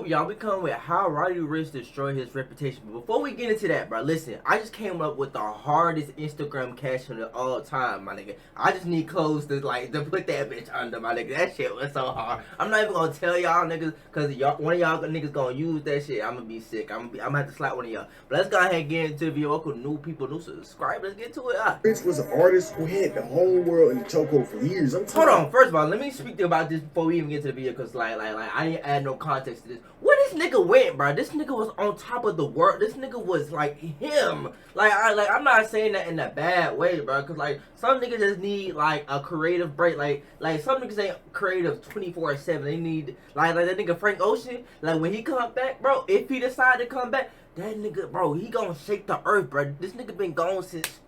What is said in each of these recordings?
we come with how Roddy Ricch destroyed his reputation. But before we get into that, bro, listen, I just came up with the hardest Instagram caption of all time, my nigga. I just need clothes to put that bitch under, my nigga. That shit was so hard. I'm not even gonna tell y'all niggas, cause one of y'all niggas gonna use that shit. I'm gonna be sick. I'm gonna have to slap one of y'all. But let's go ahead and get into the video. Welcome new people, new subscribers. Let's get to it. Ricch was an artist who had the whole world in the chokehold for years. Hold on. First of all, let me speak to you about this before we even get to the video, cause I didn't add no context to this. Where this nigga went, bro? This nigga was on top of the world. This nigga was like him. I'm not saying that in a bad way, bro. Cause some niggas just need a creative break. Like some niggas ain't creative 24/7. They need like that nigga Frank Ocean. Like when he come back, bro. If he decide to come back, that nigga, bro, he gonna shake the earth, bro. This nigga been gone since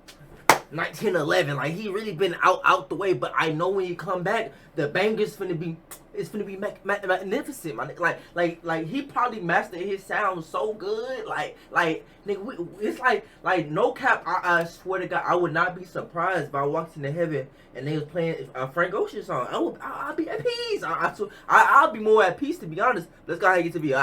1911. Like he really been out the way. But I know when he come back, the bangers finna be. It's gonna be magnificent, man. Like he probably mastered his sound so good. Like nigga, it's like no cap. I swear to God, I would not be surprised if I walked into heaven and they was playing a Frank Ocean song. I'll be at peace. I'll be more at peace, to be honest. Let's go ahead and get to be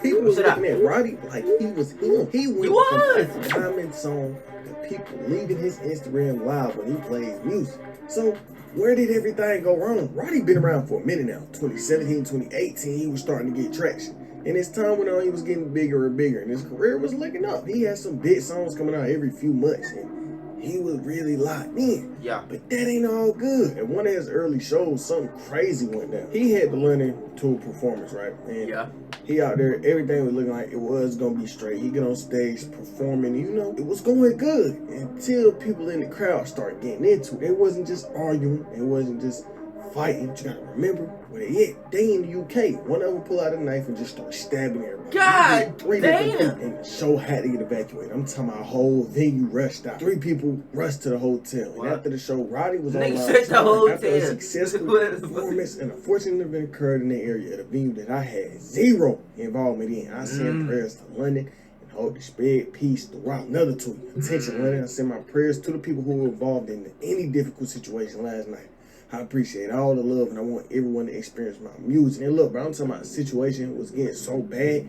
people was looking at Roddy like he was him. He went from a common song to people leaving his Instagram live when he plays music. So where did everything go wrong? Roddy been around for a minute now. 2017, 2018, he was starting to get traction. And as time went on, he was getting bigger and bigger, and his career was looking up. He had some big songs coming out every few months, and he was really locked in. Yeah. But that ain't all good. At one of his early shows, something crazy went down. He had the learning tool performance, right? And yeah. He out there, everything was looking like it was gonna be straight. He get on stage performing, it was going good until people in the crowd start getting into it. It wasn't just arguing, it wasn't just fighting. But you gotta remember where they at. They in the UK. One of them pull out a knife and just start stabbing everybody. God damn! And the show had to get evacuated. I'm talking about a whole venue rushed out. 3 people rushed to the hotel. What? And after the show, Roddy was on after a successful performance, and a fortunate event occurred in the area at a venue that I had zero involvement in. I sent prayers to London and hope to spread peace throughout. Another tweet. Attention, London. I send my prayers to the people who were involved in any difficult situation last night. I appreciate all the love, and I want everyone to experience my music. And look, bro, I'm talking about the situation was getting so bad.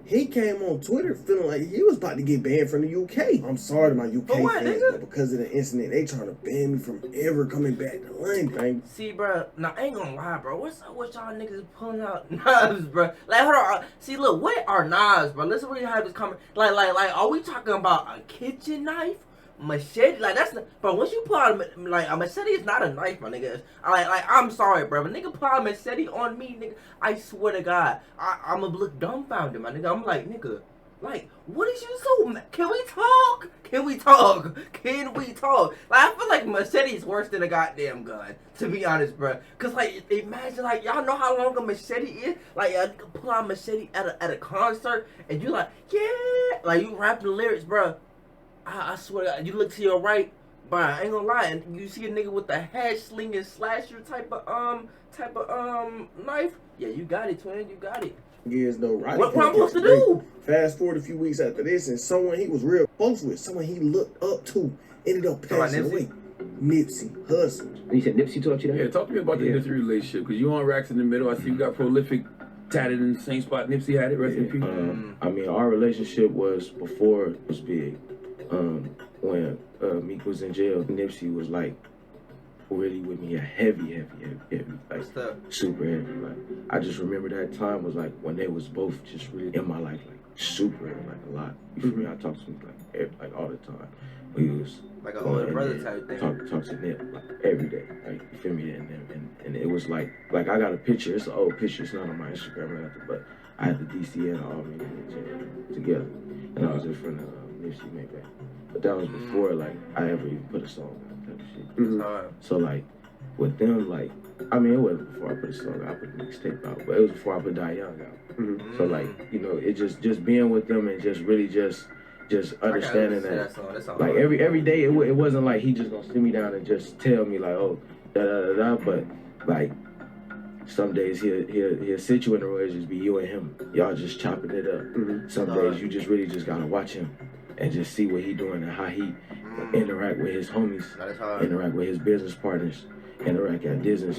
He came on Twitter feeling like he was about to get banned from the UK. I'm sorry to my UK fans, but because of the incident, they trying to ban me from ever coming back to London. See, bro, now I ain't gonna lie, bro. What's up with y'all niggas pulling out knives, bro? Like, hold on. See, look, what are knives, bro? Let's really have this comment. Like, are we talking about a kitchen knife? Machete, that's not, bro. Once you pull out a machete, is not a knife, my nigga. I'm sorry, bro. But nigga pull out a machete on me, nigga. I swear to God, I'ma look dumbfounded, my nigga. I'm like, nigga, what is you so? Can we talk? Can we talk? Can we talk? I feel like machete is worse than a goddamn gun, to be honest, bro. Cause imagine y'all know how long a machete is. You pull out a machete at a concert, and you yeah, you rapping the lyrics, bro. I swear to God, you look to your right, but I ain't gonna lie, and you see a nigga with the hash slinging slasher type of knife. Yeah, you got it, twin. You got it. Years though, Roddy. What I'm supposed to do? Fast forward a few weeks after this, and someone he was real close with, someone he looked up to, ended up passing away. Nipsey Hussle. You said Nipsey taught you that? Yeah, talk to me about the Nipsey relationship, because you on racks in the middle. I see you got prolific. Tatted in the same spot Nipsey had it. Rest in peace. I mean, our relationship was before it was big. When Meek was in jail, Nipsey was really with me, heavy, super heavy. I just remember that time was when they was both just really in my life, super heavy, a lot. You feel me? I talked to him all the time. He was like an older brother type thing. Talk to Nip every day, you feel me? And it was like I got a picture. It's an old picture. It's not on my Instagram or nothing, but I had the DC and all me together, and I was in front of Nipsey Maybach. But that was before I ever even put a song on type of shit. So with them I mean, it wasn't before I put a song out. I put the mixtape out, but it was before I put Die Young out. So it just being with them and just really just understanding that every day it wasn't like he just gonna sit me down and just tell me oh da da da da, but some days he'll sit you in the room, just be you and him, y'all just chopping it up. Some days you just really just gotta watch him and just see what he doing and how he interact with his homies, interact with his business partners, interact at business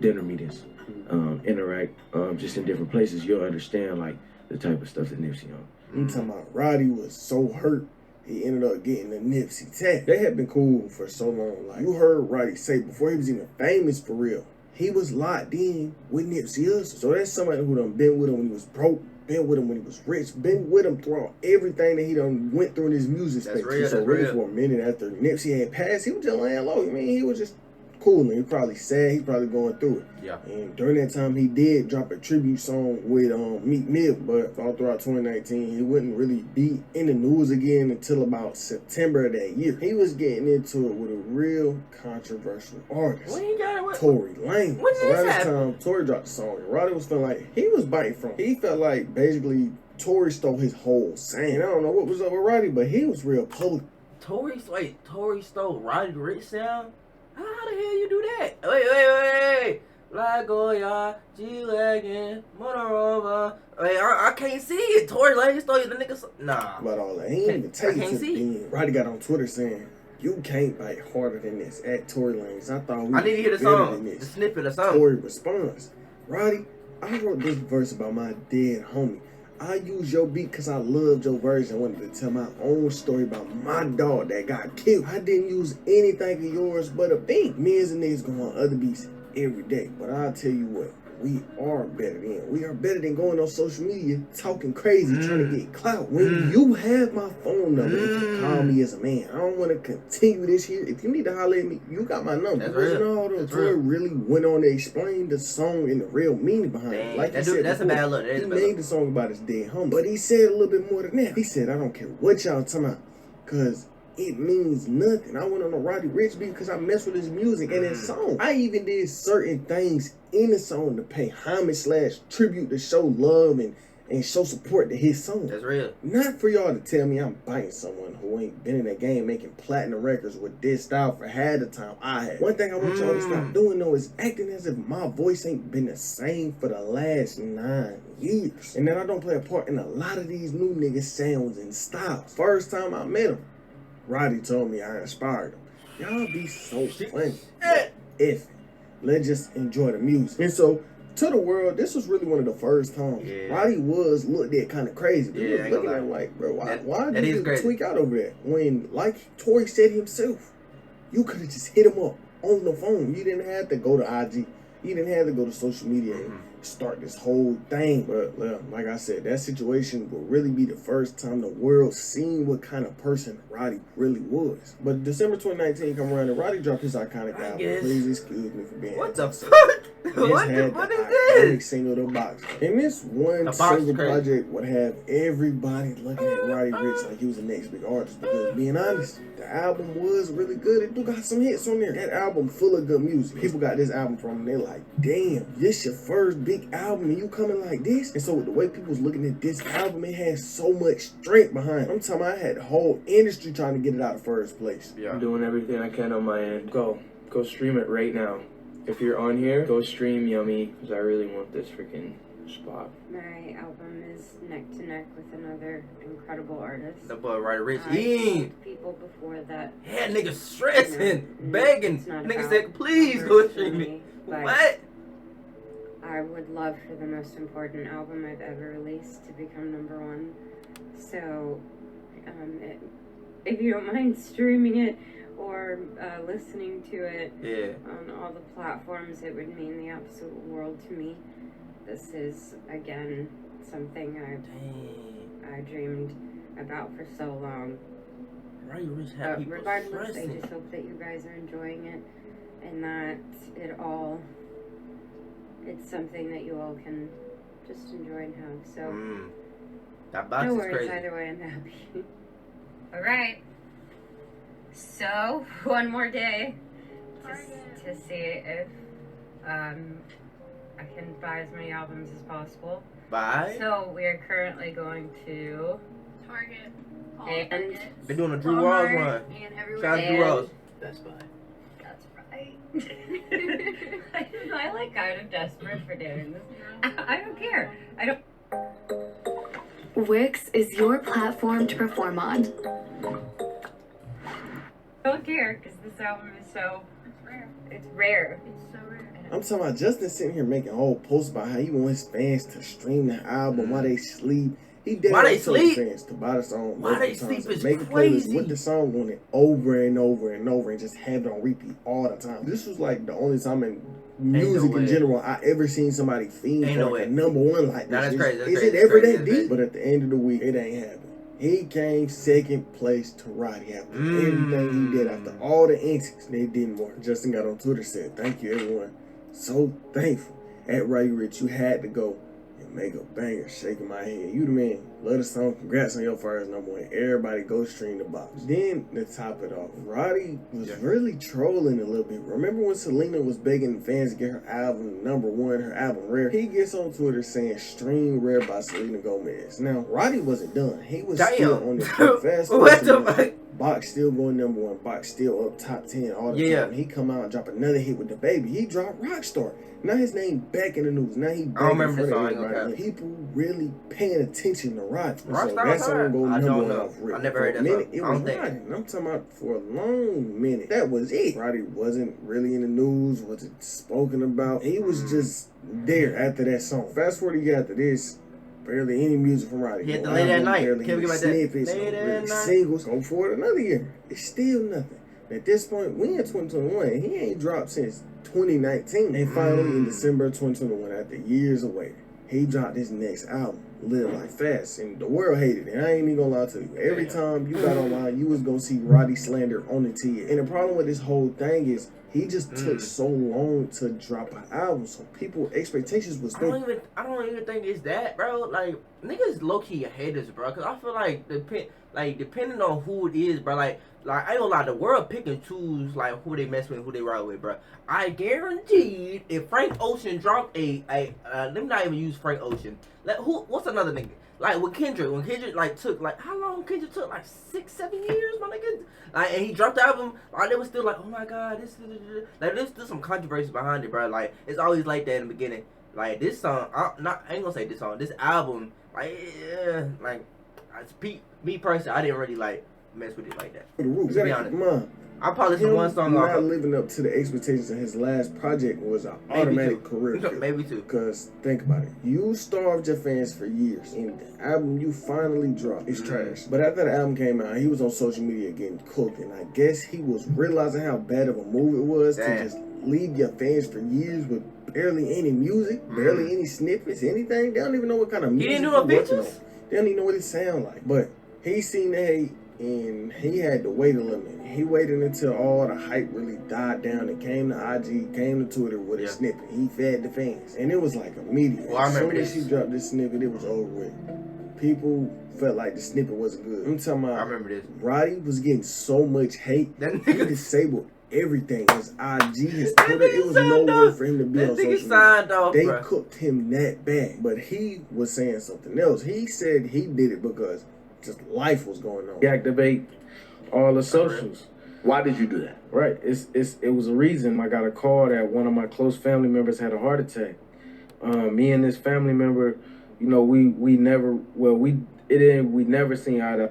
dinner meetings. interact just in different places, you'll understand like the type of stuff that Nipsey on. I'm talking about Roddy was so hurt, he ended up getting the Nipsey tag. They had been cool for so long. Like, you heard Roddy say before he was even famous for real, he was locked in with Nipsey Hussle. So that's somebody who done been with him when he was broke, been with him when he was rich, been with him throughout everything that he done went through in his music space. Real, so really for a minute after Nipsey had passed, he was just laying low. I mean, he was just cool, and he probably sad, he's probably going through it. Yeah. And during that time, he did drop a tribute song with Meek Mill, but all throughout 2019, he wouldn't really be in the news again until about September of that year. He was getting into it with a real controversial artist, When he got it with Tory Lanez. When did this Around this happen? time, Tory dropped the song, and Roddy was feeling like he was biting from. He felt like basically Tory stole his whole sound. I don't know what was up with Roddy, but he was real public. Tory stole Roddy Ricch sound? How the hell you do that? Wait. Like Goya, G-Wagon, Motorova. Wait, I can't see it. Tory Lanez stole the nigga. Nah. But all that, he ain't even take I it can't to see. the end. Roddy got on Twitter saying, "You can't bite harder than this." At Tory Lanez, I thought we I need to hear the better song. than The this. snippet or something. Tory responds, "Roddy, I wrote this verse about my dead homie. I used your beat because I loved your version. I wanted to tell my own story about my dog that got killed. I didn't use anything of yours but a beat. Me and niggas go on other beats every day. But I'll tell you what, we are better than. We are better than going on social media talking crazy, trying to get clout. When you have my phone number, you can call me as a man. I don't want to continue this here. If you need to holler at me, you got my number." That's Wasn't real. all though. That's Tory real. really went on to explain the song and the real meaning behind it. Dang, Like that he dude- said that's a before, bad look. That is he a bad made look. the song about his dead homie, but he said a little bit more than that. He said, "I don't care what y'all talking about, cause it means nothing. I went on a Roddy Ricch beat because I messed with his music and his song. I even did certain things in the song to pay homage / tribute to show love and show support to his song. That's real. Not for y'all to tell me I'm biting someone who ain't been in that game making platinum records with this style for half the time I had. One thing I want y'all to stop doing though is acting as if my voice ain't been the same for the last 9 years. And that I don't play a part in a lot of these new niggas' sounds and styles. First time I met him, Roddy told me I inspired him. Y'all be so funny. If let's just enjoy the music. And so, to the world, this was really one of the first times Roddy was looked at kind of crazy. He was looking at him like, bro, why did you tweak out over that? When, like Tory said himself, you could have just hit him up on the phone. You didn't have to go to IG. You didn't have to go to social media and start this whole thing. But like I said, that situation will really be the first time the world seen what kind of person Roddy really was. But December 2019 come around and Roddy dropped his iconic album. Please excuse me for being What the fuck? What is this? this? Single The Box. And this one The Box single is crazy. project would have everybody looking at Roddy Ricch like he was the next big artist. Because being honest, the album was really good. It do got some hits on there. That album full of good music. People got this album from and they're like, damn, this your first big album and you coming like this? And so with the way people was looking at this album, it had so much strength behind it. I'm talking about I had the whole industry trying to get it out of first place. I'm doing everything I can on my end. Go stream it right now. If you're on here, go stream Yummy, because I really want this freaking spot. My album is neck to neck with another incredible artist. The boy Roddy Ricch. I've He told people before that had niggas stressing, begging. it's not Niggas about said, please numbers go for stream me, it. but What? I would love for the most important album I've ever released to become #1. So, if you don't mind streaming it or listening to it on all the platforms, it would mean the absolute world to me. This is, again, something I dreamed about for so long. Roddy Ricch had people Regardless, I stressing. just hope that you guys are enjoying it and that it's something that you all can just enjoy and have. So, That box no is worries, crazy. either way, I'm happy. Alright. So, one more day to see if I can buy as many albums as possible. Bye. So, we're currently going to Target. and Been doing a Drew Ross Walmart, run. and everywhere. Shout out to Drew Ross. Best Buy. That's right. I like kind of desperate for doing this. I don't care. I don't. Wix is your platform to perform on. Don't care because this album is so. It's rare. It's rare. It's so rare. And I'm talking about Justin sitting here making a whole post about how he wants fans to stream the album while they sleep. He did Why they told sleep? fans to buy the song Why they multiple times sleep is and make a playlist crazy. with the song on it over and over and over and just have it on repeat all the time. This was like the only time in music in general I ever seen somebody fiend for like a number one like this. That's crazy. Is it ever that deep? But at the end of the week, it ain't happening. He came second place to Roddy after everything he did, after all the antics. They didn't work. Justin got on Twitter, said, "Thank you, everyone. So thankful. At Roddy Ricch, you had to go and make a banger, shaking my head. You the man. Love the song. Congrats on your first number one. Everybody go stream the box." Then, to top it off, Roddy was really trolling a little bit. Remember when Selena was begging fans to get her album number one, her album Rare? He gets on Twitter saying, "Stream Rare by Selena Gomez." Now, Roddy wasn't done. He was still on the fast What the fuck? Box still going number one. Box still up top 10 all the time. He come out and drop another hit with the baby. He dropped Rockstar. Now his name back in the news. Now he back in front of everybody. People really paying attention to Roddy. So that song go number one off Rip. I never heard that song. It was Roddy. And I'm talking about for a long minute. That was it. Roddy wasn't really in the news, wasn't spoken about. He was just there after that song. Fast forward to after this, barely any music from Roddy. He had the Late at Night. Barely Can't any forget about snippets, that. Late really at Night. singles. Go forward another year. It's still nothing. At this point, we in 2021. He ain't dropped since 2019. And finally, in December 2021, after years of waiting, he dropped his next album, Live Like Fast. And the world hated it. I ain't even gonna lie to you. Every time you got online, you was gonna see Roddy slander on the TV. And the problem with this whole thing is, he just took so long to drop an album, so people expectations was. I don't even think it's that, bro. Like niggas low key haters, bro. Cause I feel like depending on who it is, bro. Like I ain't gonna lie, the world pick and choose like who they mess with, who they ride with, bro. I guarantee if Frank Ocean dropped let me not even use Frank Ocean. What's another nigga? Like with Kendrick, when Kendrick like took like how long Kendrick took, like 6-7 years, my nigga. Like, and he dropped the album, like they was still like, oh my god, this like there's still some controversy behind it, bro. Like it's always like that in the beginning. Like this song, I ain't gonna say this song, this album, me personally, I didn't really like mess with it like that. To be honest, I probably listened to one song off. Not living up to the expectations of his last project was an automatic career kill. Maybe too. Because think about it, you starved your fans for years, and the album you finally dropped is trash. But after the album came out, he was on social media getting cooked, and I guess he was realizing how bad of a move it was to just leave your fans for years with barely any music, barely any snippets, anything. They don't even know what kind of music. He didn't do no pictures. They don't even know what it sound like. But he seen the hate, and he had to wait a little minute. He waited until all the hype really died down and came to IG, came to Twitter with a snippet. He fed the fans. And it was like immediate. Well, I remember as soon as he dropped this snippet, it was over with. People felt like the snippet wasn't good. I'm talking about, I remember this. Roddy was getting so much hate. That He nigga disabled everything. His IG, his Twitter, it was nowhere for him to be on social media. They cooked him that bad. But he was saying something else. He said he did it because just life was going on. Deactivate all the socials. Why did you do that? Right. It was a reason. I got a call that one of my close family members had a heart attack. Me and this family member, you know, we never seen eye to.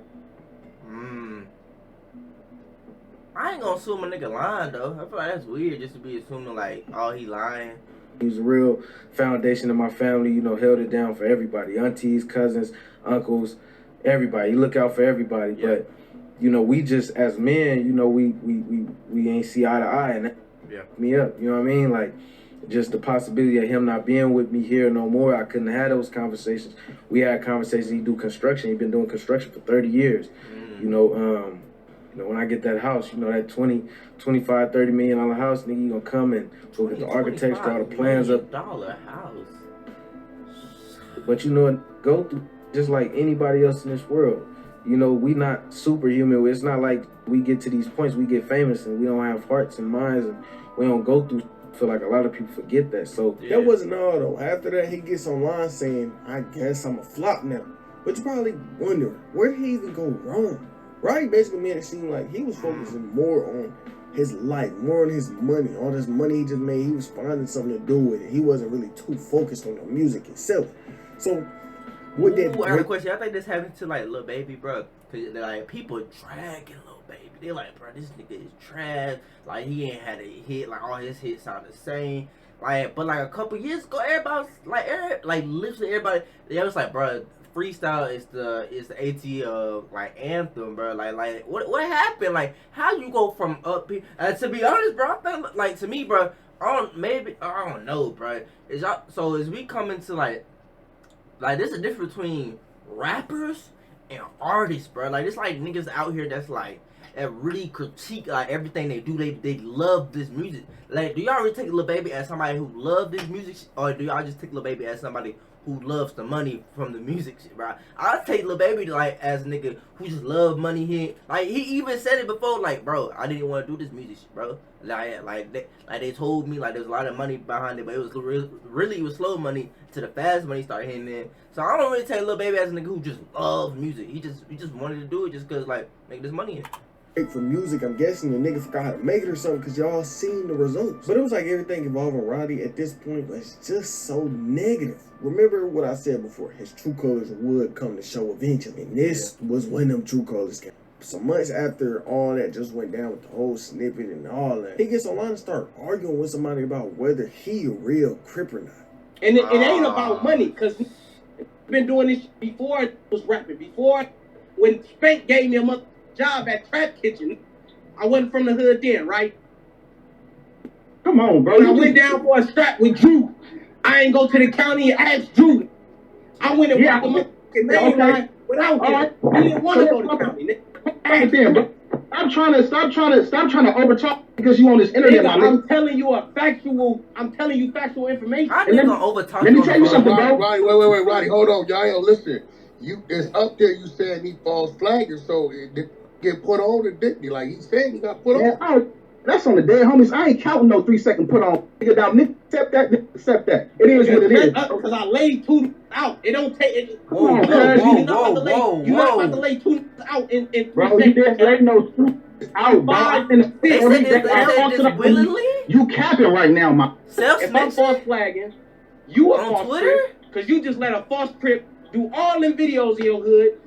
I ain't gonna assume a nigga lying though. I feel like that's weird just to be assuming like, oh, he lying. He was a real foundation of my family, you know, held it down for everybody. Aunties, cousins, uncles, everybody. He look out for everybody. Yeah. But, you know, we just, as men, you know, we ain't see eye to eye, and that me up. You know what I mean? Like, just the possibility of him not being with me here no more. I couldn't have those conversations. We had conversations. He do construction. He been doing construction for 30 years. You know, when I get that house, you know, that 20, 25, $30 million house, nigga, you gonna come and go get the architects, draw the plans up. $20 house. But you know, go through just like anybody else in this world. You know, we not superhuman. It's not like we get to these points, we get famous and we don't have hearts and minds and we don't go through. I feel like a lot of people forget that. So that wasn't all though. After that, he gets online saying, I guess I'm a flop now. But you probably wonder, where did he even go wrong? Roddy basically made it seem like he was focusing more on his life, more on his money. All this money he just made, he was finding something to do with it. He wasn't really too focused on the music itself. So, with that, I have a question. I think this happened to like Lil Baby, bro. Cause like people dragging Lil Baby. They're like, bro, this nigga is trash. Like he ain't had a hit. Like all his hits sound the same. Like, but like a couple years ago, everybody was like literally everybody, they was like, bro, freestyle is the AT like anthem, bro. Like what happened? Like, how you go from up here? To be honest, bro, I think like to me, bro, I don't know, bro. So as we come into like there's a difference between rappers and artists, bro. Like it's like niggas out here that's like that really critique like everything they do. They love this music. Like, do y'all really take Lil Baby as somebody who love this music, or do y'all just take Lil Baby as somebody who loves the money from the music shit, bro? I take Lil Baby like as a nigga who just love money here. Like he even said it before, like, bro, I didn't want to do this music shit, bro. Like they told me like there's a lot of money behind it, but it was really it was slow money to the fast money started hitting in. So I don't really take Lil Baby as a nigga who just loves music. He just wanted to do it just cause like make this money in. For music, I'm guessing the nigga forgot how to make it or something because y'all seen the results. But it was like everything involving Roddy at this point was just so negative. Remember what I said before, his true colors would come to show eventually. And this was when them true colors came. Some months after all that just went down with the whole snippet and all that, he gets online and start arguing with somebody about whether he a real Crip or not. And it ain't about money, because been doing this before I was rapping. Before, when Spank gave me a job at Trap Kitchen, I wasn't from the hood then, right? Come on, bro. When I went down for a strap with Drew, I ain't go to the county and ask Drew. I went and walked the main line without him. He didn't want to go to the county. Damn, bro. Stop trying to overtalk because you on this internet. Nigga, I'm telling you factual information. How you gonna overtalk? Let me tell you something, bro. Roddy, wait, Roddy, hold on, y'all. Yo, listen, it's up there. You said he false flagging, so it get put on and didn't he? Like he said, he got put on. That's on the dead homies. I ain't counting no 3 second put on. Nigga, now accept that. It is what it is. Because I laid 2 out. It don't take it. Whoa. You're not about to lay 2 out in 3 bro, seconds. You didn't lay no 2 out, bro. They said this willingly? You capping right now, my. If I'm false flagging, you a on false Twitter? Because you just let a false Crip do all them videos in your hood,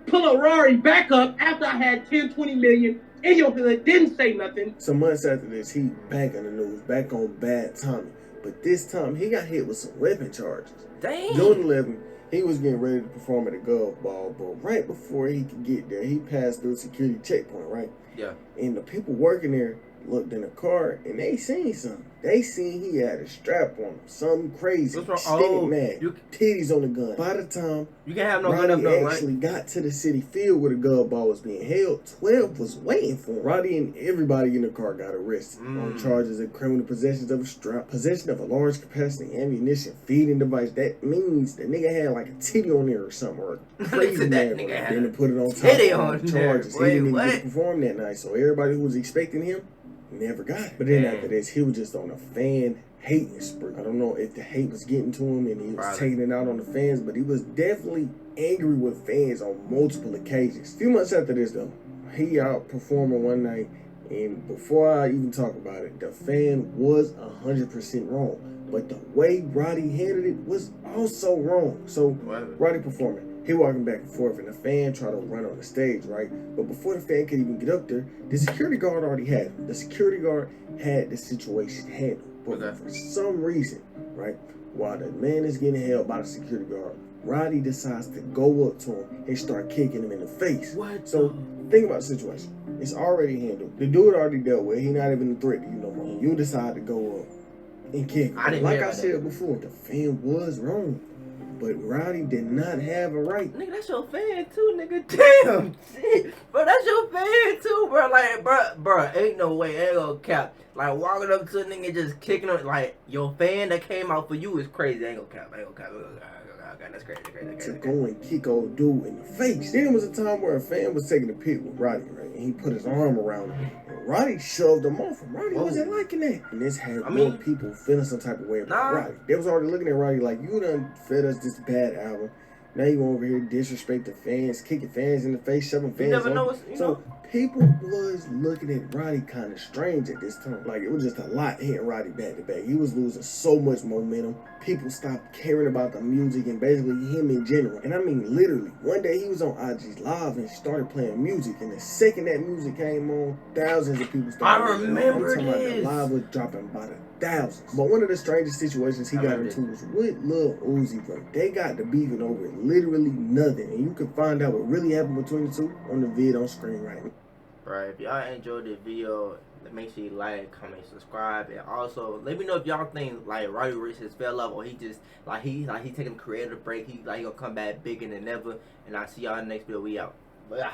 pull a Rari back up after I had 10, 20 million in your hood, didn't say nothing. Some months after this, he back on the news, back on Bad Tommy. But this time, he got hit with some weapon charges. Dang. June 11, he was getting ready to perform at a golf ball, but right before he could get there, he passed through a security checkpoint, right? Yeah. And the people working there looked in the car, and they seen something. They seen he had a strap on him, something crazy, extended mag, titties on the gun. By the time you can't have no Roddy gun up though, actually right? got to the city field where the gun ball was being held, 12 was waiting for him. Roddy and everybody in the car got arrested on charges of criminal possession of a strap, possession of a large capacity ammunition feeding device. That means the nigga had like a titty on there or something, or a crazy mag on there. Then they put it on top of the charges. He didn't even get to perform that night, so everybody who was expecting him never got it. But then after this, he was just on a fan hating spree. I don't know if the hate was getting to him and he was taking it out on the fans, but he was definitely angry with fans on multiple occasions. A few months after this, though, he out performing one night, and before I even talk about it, the fan was 100% wrong. But the way Roddy handled it was also wrong. So, Roddy performing. He walking back and forth, and the fan tried to run on the stage, right? But before the fan could even get up there, the security guard already had him. The security guard had the situation handled. But for some reason, right, while the man is getting held by the security guard, Roddy decides to go up to him and start kicking him in the face. So, think about the situation. It's already handled. The dude already dealt with. He not even a threat to you no more. You decide to go up and kick him. Like I said before, the fan was wrong. But Roddy did not have a right. Nigga, that's your fan too, nigga. Damn, shit. Bro, that's your fan too, bro. Like, bro, ain't no way, ain't gonna cap. Like, walking up to a nigga just kicking him, like, your fan that came out for you is crazy. Ain't gonna cap, that's crazy. To go and kick old dude in the face. Then was a time where a fan was taking a pic with Roddy, right? And he put his arm around him. And Roddy shoved him off him. Roddy wasn't liking that. And this had more people feeling some type of way about Roddy. They was already looking at Roddy like, you done fed us this bad album. Now you over here disrespect the fans, kicking fans in the face, shoving fans. You never know what's, so people was looking at Roddy kind of strange at this time. Like, it was just a lot hitting Roddy back to back. He was losing so much momentum. People stopped caring about the music and basically him in general. And I mean, literally, one day he was on IG Live and started playing music. And the second that music came on, thousands of people started. I remember this. The live was dropping by the thousands. But one of the strangest situations he got into was with Lil Uzi, bro. They got the beefing over literally nothing. And you can find out what really happened between the two on the vid on screen right now. Right, if y'all enjoyed this video, make sure you like, comment, subscribe, and also let me know if y'all think like Roddy Ricch has fell off, or he just like he taking a creative break. He gonna come back bigger than ever. And I'll see y'all in the next video. We out. But yeah.